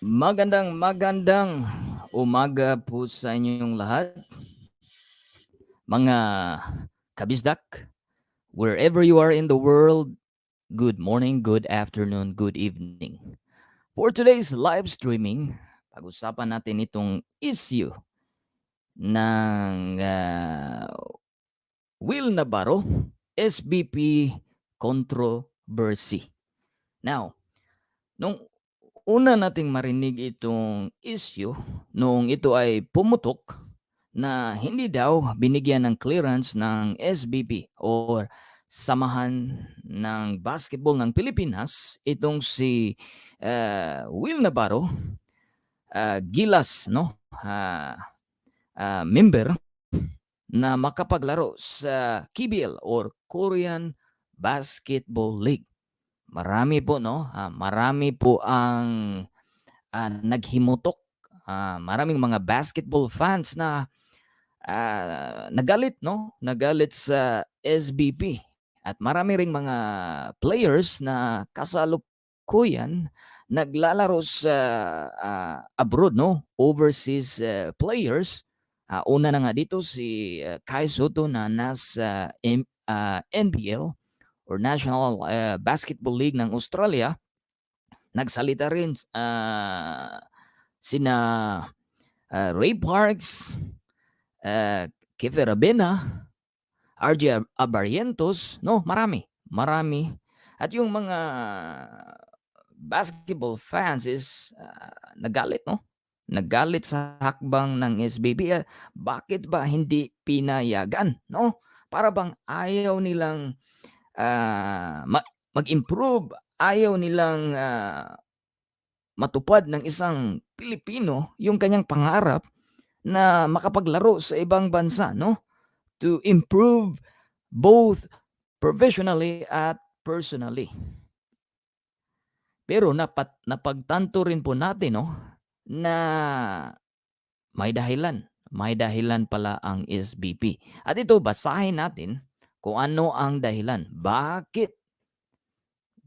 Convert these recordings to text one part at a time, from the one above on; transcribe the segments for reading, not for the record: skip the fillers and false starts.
Magandang umaga po sa inyong lahat, mga kabisdak, wherever you are in the world. Good morning, good afternoon, good evening. For today's live streaming, pag-usapan natin itong issue ng Will Navarro, SBP controversy. Now, nung una nating marinig itong issue, noong ito ay pumutok na hindi daw binigyan ng clearance ng SBP or Samahan ng Basketball ng Pilipinas itong si Will Navarro, Gilas, no? Member na makapaglaro sa KBL or Korean Basketball League. Marami po, no? Marami po ang naghimutok. Maraming mga basketball fans na nagalit, no? Nagalit sa SBP. At marami ring mga players na kasalukuyan naglalaro sa abroad, no? Overseas players. Una na nga dito si Kai Soto na nasa NBL or National Basketball League ng Australia. Nagsalita rin sina Ray Parks, Kefe Rabena, RJ Abarientos, no, marami. At yung mga basketball fans is nagalit, no? Nagalit sa hakbang ng SBB. Bakit ba hindi pinayagan, no? Para bang ayaw nilang mag-improve, ayaw nilang matupad ng isang Pilipino yung kanyang pangarap na makapaglaro sa ibang bansa, no? To improve both professionally at personally. Pero napagtanto rin po natin, no, na may dahilan. May dahilan pala ang SBP. At ito, basahin natin kung ano ang dahilan. Bakit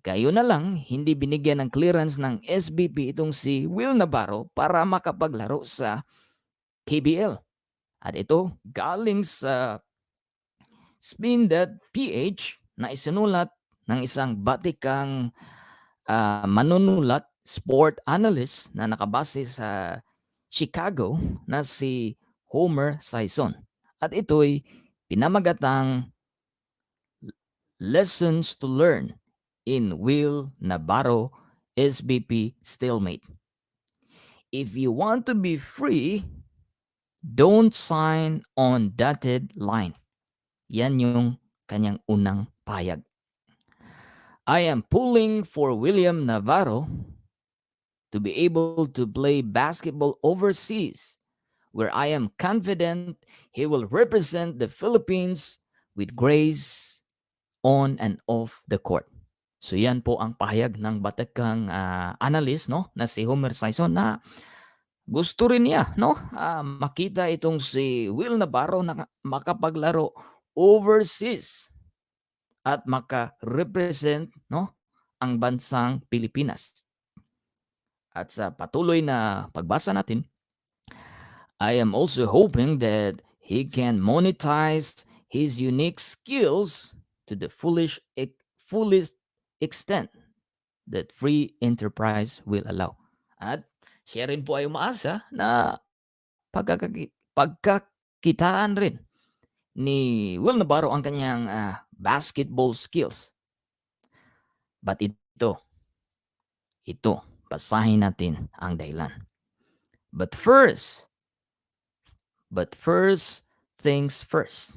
kayo na lang hindi binigyan ng clearance ng SBP itong si Will Navarro para makapaglaro sa KBL? At ito, galing sa Spin.Ph na isinulat ng isang batikang manunulat, sport analyst na nakabase sa Chicago na si Homer Sison. At ito'y pinamagatang Lessons to Learn in Will Navarro SBP Stalemate. If you want to be free, don't sign on dotted line. Yan yung kanyang unang payag. I am pulling for William Navarro to be able to play basketball overseas, where I am confident he will represent the Philippines with grace on and off the court. So yan po ang pahayag ng batakang analyst, no, na si Homer Sison, na gusto rin niya, no, makita itong si Will Navarro na makapaglaro overseas at maka-represent, no, ang bansang Pilipinas. At sa patuloy na pagbasa natin, I am also hoping that he can monetize his unique skills to the fullest extent that free enterprise will allow. At siya rin po ay umaasa na pagkakitaan rin ni Will Navarro ang kanyang basketball skills. But ito, basahin natin ang dahilan. But first things first.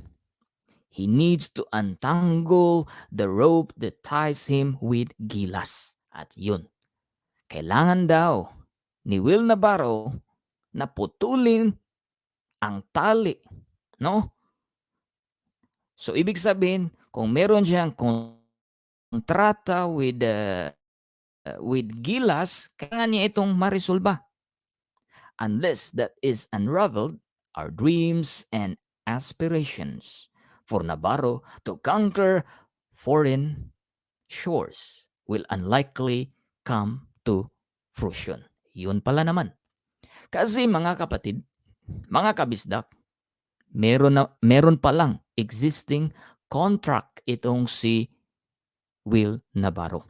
He needs to untangle the rope that ties him with Gilas. At yun, kailangan daw ni Will Navarro na putulin ang tali, no? So ibig sabihin, kung meron siyang kontrata with Gilas, kailangan niya itong marisolba. Unless that is unraveled, our dreams and aspirations for Navarro to conquer foreign shores will unlikely come to fruition. Yun pala naman. Kasi mga kapatid, mga kabisdak, meron pa lang existing contract itong si Will Navarro.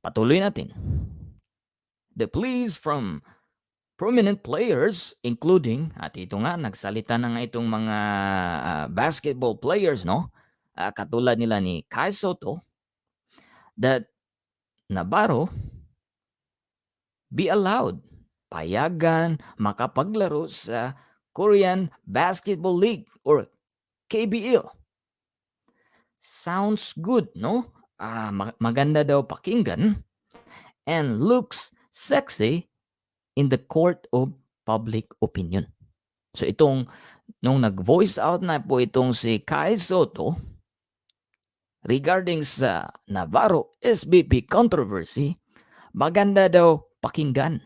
Patuloy natin. The pleas from prominent players including, at ito nga nagsalita na nga itong mga basketball players, no? Katulad nila ni Kai Soto, that Navarro be allowed, payagan makapaglaro sa Korean Basketball League or KBL. Sounds good, no? Maganda daw pakinggan and looks sexy in the court of public opinion. So nung nag-voice out na po itong si Kai Soto regarding sa Navarro-SBP controversy, maganda daw pakinggan,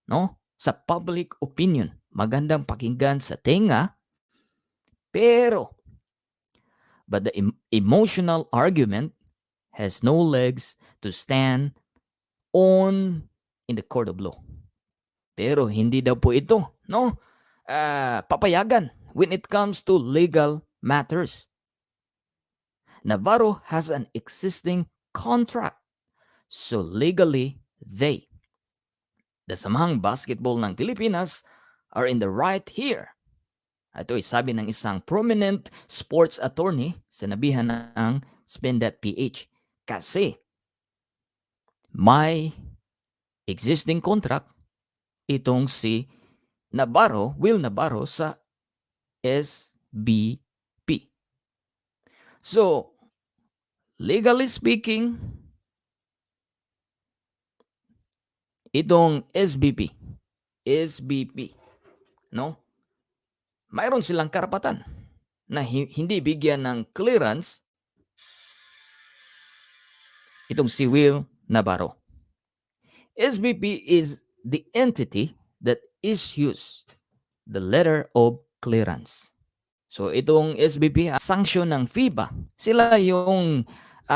no? Sa public opinion, magandang pakinggan sa tenga, pero but the emotional argument has no legs to stand on in the court of law. Pero hindi daw po ito, no? Papayagan when it comes to legal matters. Navarro has an existing contract. So legally, the Samahang Basketball ng Pilipinas, are in the right here. Ito ay sabi ng isang prominent sports attorney sa nabihan ng Spin.Ph. Kasi may existing contract itong si Will Navarro sa SBP. So, legally speaking, itong SBP, no? Mayroon silang karapatan na hindi bigyan ng clearance itong si Will Navarro. SBP is the entity that issues the letter of clearance. So itong SBP, sanction ng FIBA, sila yung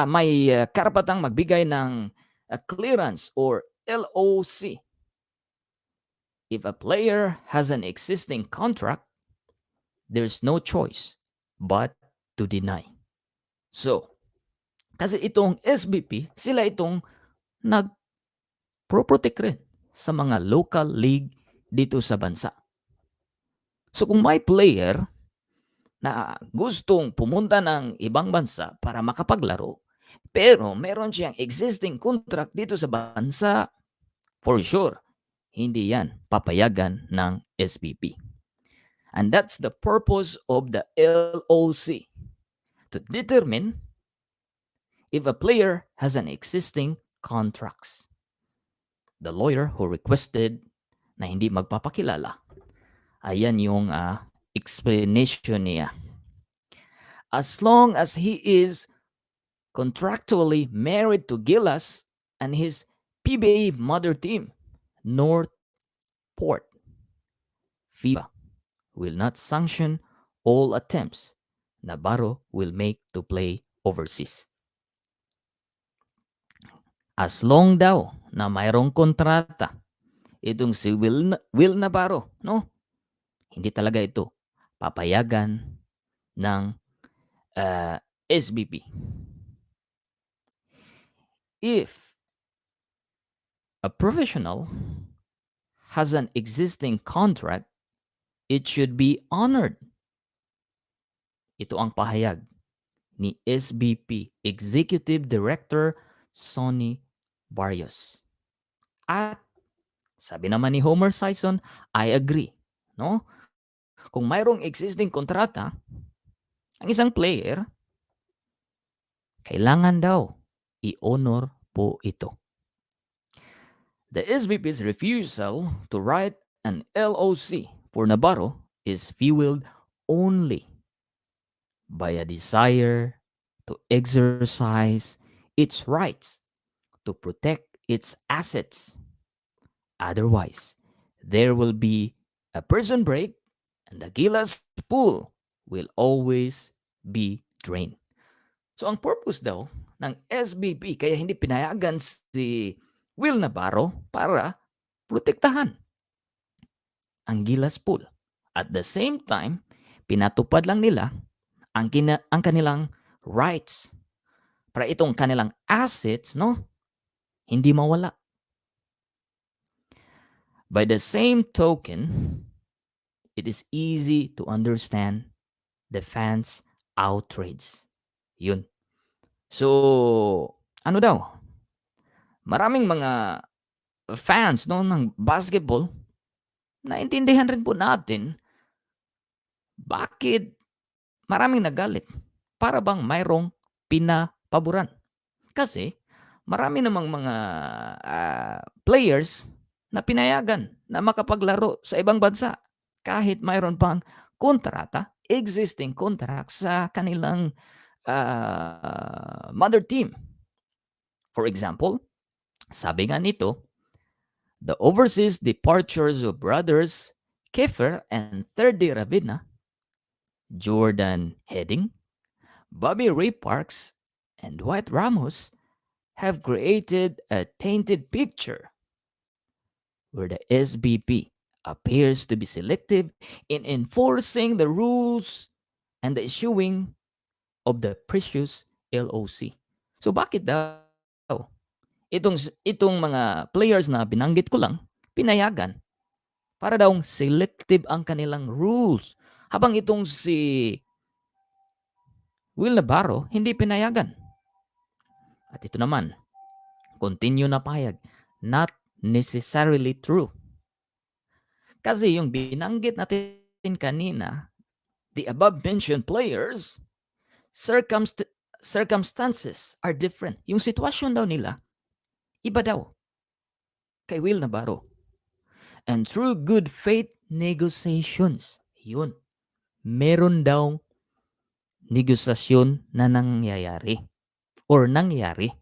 may karapatang magbigay ng clearance or LOC. If a player has an existing contract, there's no choice but to deny. So, kasi itong SBP, sila itong nag-protect rin sa mga local league dito sa bansa. So kung may player na gustong pumunta ng ibang bansa para makapaglaro, pero meron siyang existing contract dito sa bansa, for sure, hindi yan papayagan ng SBP. And that's the purpose of the LOC, to determine if a player has an existing contracts. The lawyer who requested na hindi magpapakilala, ayan yung explanation niya. As long as he is contractually married to Gilas and his PBA mother team, Northport, FIBA will not sanction all attempts Navarro will make to play overseas. As long daw na mayroong kontrata itong si Will Navarro, no? Hindi talaga ito papayagan ng SBP. If a professional has an existing contract, it should be honored. Ito ang pahayag ni SBP Executive Director Sonny Barrios. At sabi naman ni Homer Sison, I agree, no? Kung mayroong existing kontrata, ang isang player, kailangan daw i-honor po ito. The SBP's refusal to write an LOC for Navarro is fueled only by a desire to exercise its rights to protect its assets. Otherwise, there will be a prison break and the Gilas pool will always be drained. So ang purpose daw ng SBP kaya hindi pinayagan si Will Navarro para protektahan ang Gilas pool. At the same time, pinatupad lang nila ang kanilang rights para itong kanilang assets, no, hindi mawala. By the same token, it is easy to understand the fans' outrage. Yun. So, ano daw? Maraming mga fans no ng basketball, naintindihan rin po natin bakit maraming nagalit. Para bang mayroong pinapaboran. Kasi marami namang mga players na pinayagan na makapaglaro sa ibang bansa kahit mayroon pang kontrata, existing contract sa kanilang mother team. For example, sabi nga nito, the overseas departures of brothers Kiefer and Thirdy Ravina, Jordan Heading, Bobby Ray Parks, and Dwight Ramos have created a tainted picture where the SBP appears to be selective in enforcing the rules and the issuing of the precious LOC. So bakit daw? Itong mga players na binanggit ko lang, pinayagan para daw selective ang kanilang rules. Habang itong si Will Navarro, hindi pinayagan. At ito naman, continue na payag, not necessarily true. Kasi yung binanggit natin kanina, the above-mentioned players, circumstances are different. Yung sitwasyon daw nila, iba daw kay Will Navarro. And through good faith negotiations, yun, meron daw negosasyon na nangyayari or nangyari,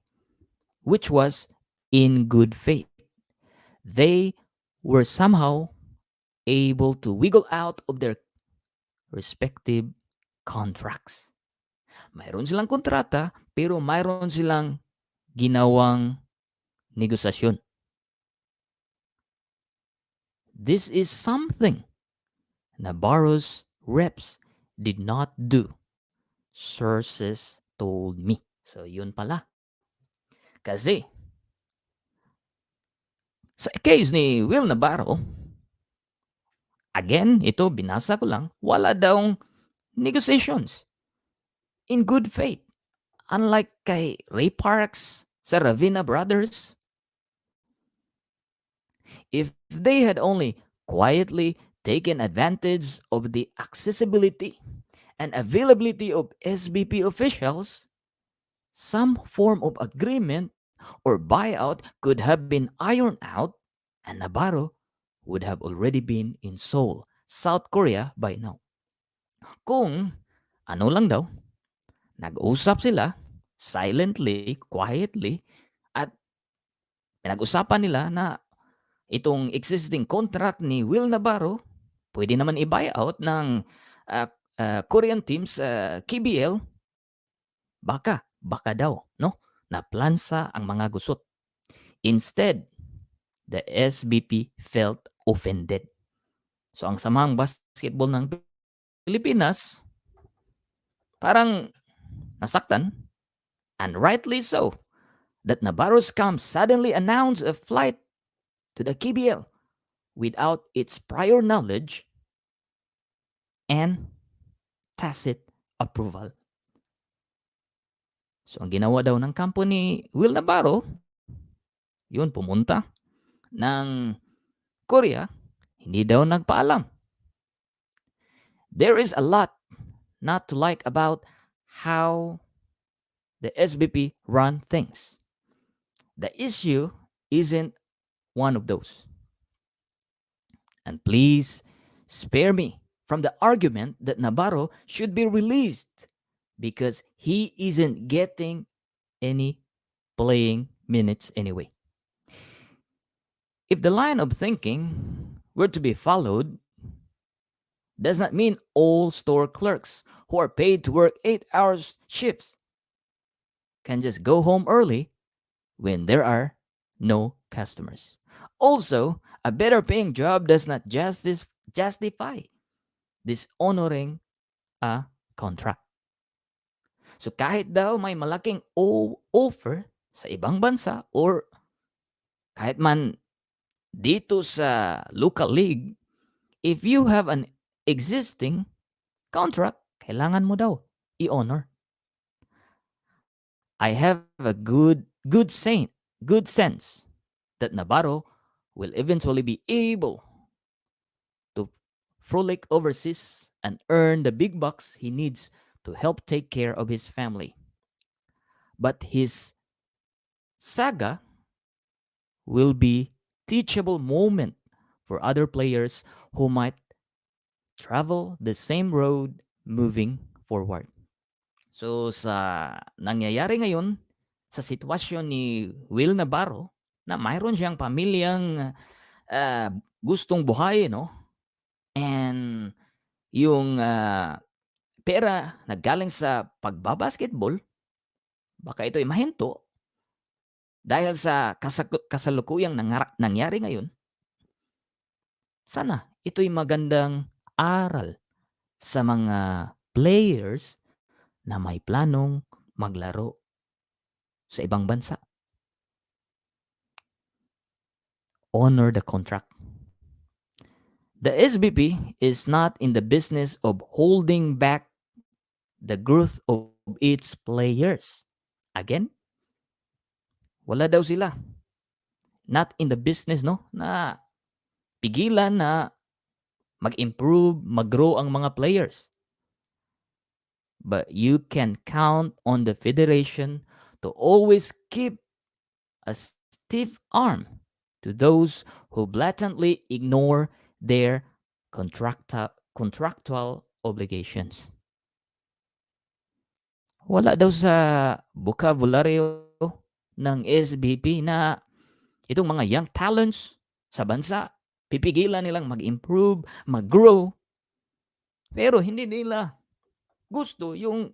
which was in good faith. They were somehow able to wiggle out of their respective contracts. Mayroon silang kontrata, pero mayroon silang ginawang negosasyon. This is something Navarro's reps did not do. Sources told me. So, yun pala. Kasi, sa case ni Will Navarro, again, ito, binasa ko lang, wala daw negotiations in good faith. Unlike kay Ray Parks, sa Ravina Brothers, if they had only quietly taken advantage of the accessibility and availability of SBP officials, some form of agreement or buyout could have been ironed out, and Navarro would have already been in Seoul, South Korea by now. Kung ano lang daw, nag-usap sila silently, quietly, at pinag-usapan nila na itong existing contract ni Will Navarro, pwede naman i-buyout ng Korean teams sa KBL, baka daw, no? Naplansa ang mga gusot. Instead, the SBP felt offended. So ang samahang basketball ng Pilipinas, parang nasaktan, and rightly so, that Navarro's camp suddenly announced a flight to the KBL without its prior knowledge and tacit approval. So ang ginawa daw ng kampo ni Will Navarro, yun, pumunta ng Korea, hindi daw nagpaalam. There is a lot not to like about how the SBP run things. The issue isn't one of those. And please spare me from the argument that Navarro should be released because he isn't getting any playing minutes anyway. If the line of thinking were to be followed, does not mean all store clerks who are paid to work 8-hour shifts can just go home early when there are no customers. Also, a better paying job does not justify dishonoring a contract. So kahit daw may malaking offer sa ibang bansa or kahit man dito sa local league, if you have an existing contract, kailangan mo daw i-honor. I have a good sense that Navarro will eventually be able to frolic overseas and earn the big bucks he needs to help take care of his family. But his saga will be teachable moment for other players who might travel the same road moving forward. So sa nangyayari ngayon sa sitwasyon ni Will Navarro na mayroon siyang pamilyang gustong buhayin, no? And yung pera na galing sa pagbabasketball, baka ito'y mahinto dahil sa kasalukuyang nangyari ngayon. Sana ito'y magandang aral sa mga players na may planong maglaro sa ibang bansa. Honor the contract. The SBP is not in the business of holding back the growth of its players. Again, wala daw sila. Not in the business, no? Na pigilan na mag-improve, mag-grow ang mga players. But you can count on the federation to always keep a stiff arm to those who blatantly ignore their contractual obligations. Wala daw sa vocabulary ng SBP na itong mga young talents sa bansa, pipigilan nilang mag-improve, mag-grow. Pero hindi nila gusto yung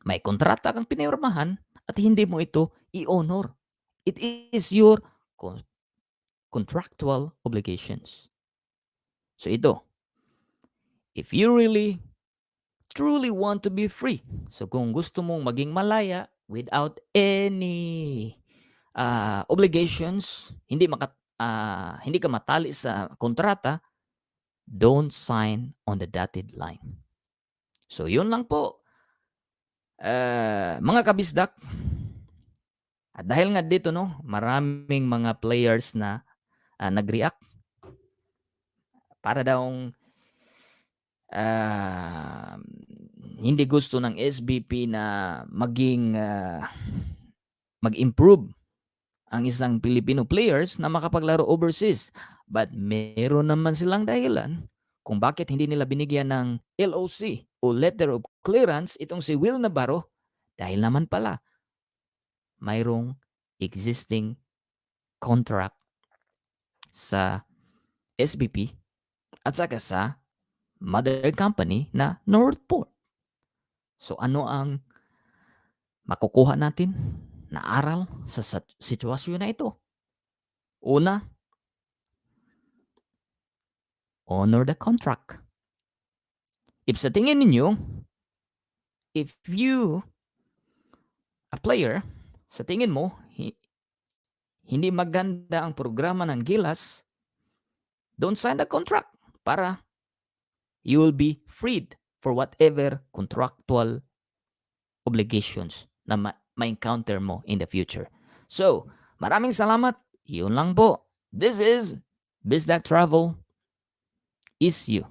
may kontrata kang pinirmahan at hindi mo ito i-honor. It is your contractual obligations. So ito, if you really truly want to be free, so kung gusto mong maging malaya without any obligations, hindi ka matali sa kontrata, don't sign on the dotted line. So yun lang po, mga kabisdak. At dahil nga dito, no, maraming mga players na nag-react para daw hindi gusto ng SBP na mag-improve ang isang Filipino players na makapaglaro overseas. But meron naman silang dahilan kung bakit hindi nila binigyan ng LOC o letter of clearance itong si Will Navarro. Dahil naman pala mayroong existing contract sa SBP at saka sa mother company na Northport. So ano ang makukuha natin na aral sa sitwasyon na ito? Una, honor the contract. If sa tingin ninyo, if you, a player, sa tingin mo, hindi maganda ang programa ng Gilas, don't sign the contract para you will be freed for whatever contractual obligations na ma-encounter mo in the future. So, maraming salamat. Yun lang po. This is BizDac Travel is you.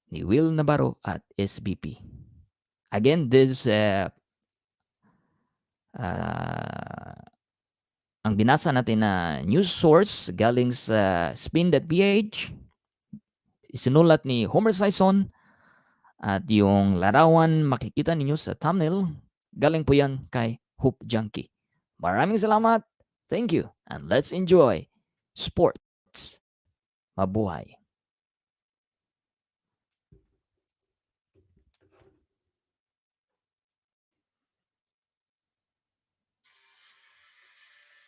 Ni Will Navarro at SBP. Again, this ang binasa natin na news source galing sa Spin.Ph, isinulat ni Homer Sison, at yung larawan makikita ninyo sa thumbnail, galing po yan kay hoopjunkie. Maraming salamat. Thank you. And let's enjoy sports. Mabuhay.